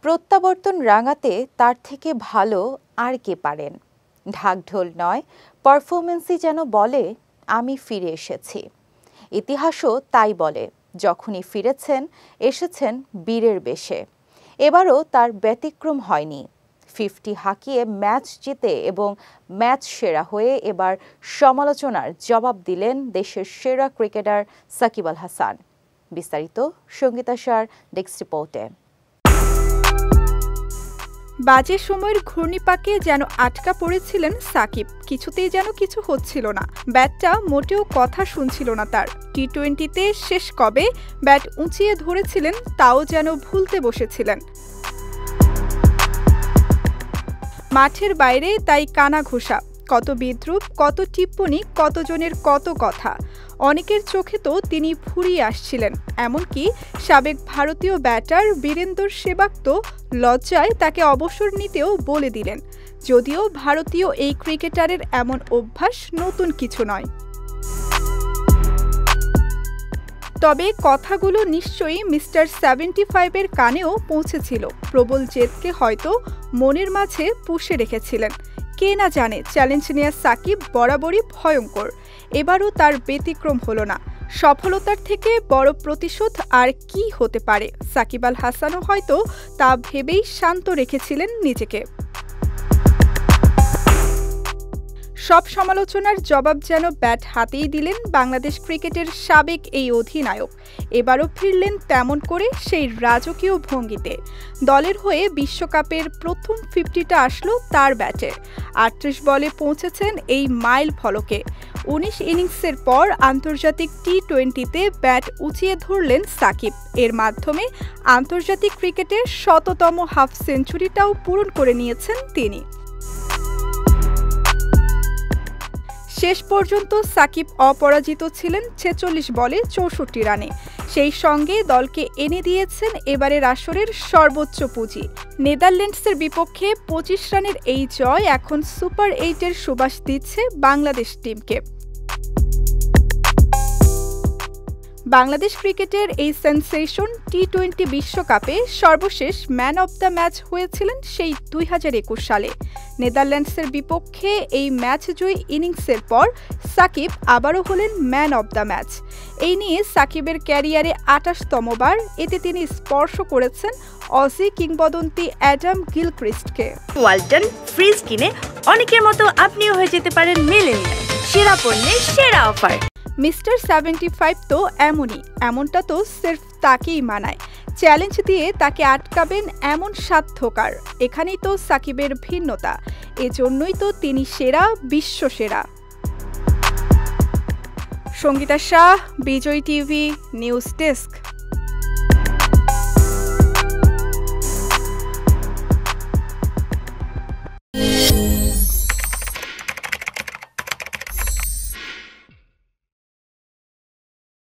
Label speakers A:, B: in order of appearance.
A: প্রত্যাবর্তন রাঙাতে তার থেকে ভালো আর কে পারেন। ঢাকঢোল নয়, পারফরমেন্সই যেন বলে আমি ফিরে এসেছি। ইতিহাসও তাই বলে, যখনই ফিরেছেন এসেছেন বীরের বেশে। এবারও তার ব্যতিক্রম হয়নি। 50 হাঁকিয়ে ম্যাচ জিতে এবং ম্যাচ সেরা হয়ে এবার সমালোচনার জবাব দিলেন দেশের সেরা ক্রিকেটার সাকিব আল হাসান। বিস্তারিত সঙ্গীতা শাহর ডেস্ক রিপোর্টে।
B: বাজে সময়ের ঘূর্ণিপাকে যেন আটকা পড়েছিলেন সাকিব। কিছুতেই যেন কিছু হচ্ছিল না। ব্যাটটা মোটেও কথা শুনছিল না তার। টি-20-তে শেষ কবে ব্যাট উঁচিয়ে ধরেছিলেন তাও যেন ভুলতে বসেছিলেন। মাঠের বাইরে তাই কানা ঘোষা, কত বিদ্রূপ, কত টিপ্পনি, কতজনের কত কথা। অনেকের চোখে তো তিনি ফুরিয়ে আসছিলেন। এমনকি সাবেক ভারতীয় ব্যাটার বীরেন্দর সেহবাগ তো লজ্জায় তাকে অবসর নিতেও বলে দিলেন। যদিও ভারতীয় এই ক্রিকেটারের এমন অভ্যাস নতুন কিছু নয়। তবে কথাগুলো নিশ্চয়ই মিস্টার 75-এর কানেও পৌঁছেছিল। প্রবল জেদকে হয়তো মনের মাঝে পুষে রেখেছিলেন। কে না জানে চ্যালেঞ্জ নেয়া সাকিব বরাবরই ভয়ঙ্কর। এবারও তার ব্যতিক্রম হলো না। সফলতার থেকে বড় প্রতিশোধ আর কি হতে পারে? সাকিব আল হাসানও হয়তো তা ভেবেই শান্ত রেখেছিলেন নিজেকে। সব সমালোচনার জবাব যেন ব্যাট হাতেই দিলেন বাংলাদেশ ক্রিকেটের সাবেক এই অধিনায়ক। এবারও ফিরলেন তেমন করে সেই রাজকীয় ভঙ্গিতে। দলের হয়ে বিশ্বকাপের প্রথম 50টা আসলো তার ব্যাটে। 38 বলে পৌঁছেছেন এই মাইল ফলকে। 19 ইনিংসের পর আন্তর্জাতিক টি-20-তে ব্যাট উঁচিয়ে ধরলেন সাকিব। এর মাধ্যমে আন্তর্জাতিক ক্রিকেটের 100তম হাফ সেঞ্চুরিটাও পূরণ করে নিয়েছেন তিনি। শেষ পর্যন্ত সাকিব অপরাজিত ছিলেন 46 বলে 64 রানে। সেই সঙ্গে দলকে এনে দিয়েছেন এবারের আসরের সর্বোচ্চ পুঁজি। নেদারল্যান্ডসের বিপক্ষে 25 রানের এই জয় এখন সুপার 8-এর সুবাস দিচ্ছে বাংলাদেশ টিমকে। বাংলাদেশ ক্রিকেটের এই সেন্সেশন টি-20 বিশ্বকাপে সর্বশেষ ম্যান অব দ্য ম্যাচ হয়েছিলেন সেই 2021 সালে। নেদারল্যান্ডসের বিপক্ষে এই ম্যাচ জয়ী ইনিংসের পর সাকিব আবারও হলেন ম্যান অব দ্য ম্যাচ। এই নিয়ে সাকিবের ক্যারিয়ারে 28তম বার। এতে তিনি স্পর্শ করেছেন অজি কিংবদন্তি অ্যাডাম গিলক্রিস্টকে।
C: ওয়ালটন ফ্রিজ কিনে অনেকের মতো আপনিও হয়ে যেতে পারেন মিলেনিয়াল। সেরা পণ্যের সেরা অফার।
B: মিস্টার 75 তো এমনই। এমনটা তো সির্ফ তাকেই মানায়। চ্যালেঞ্জ দিয়ে তাকে আটকাবেন এমন সাধ্যকার। এখানেই তো সাকিবের ভিন্নতা। এজন্যই তো তিনি সেরা, বিশ্ব সেরা। সঙ্গীতা শাহ, বিজয় টিভি নিউজ ডেস্ক।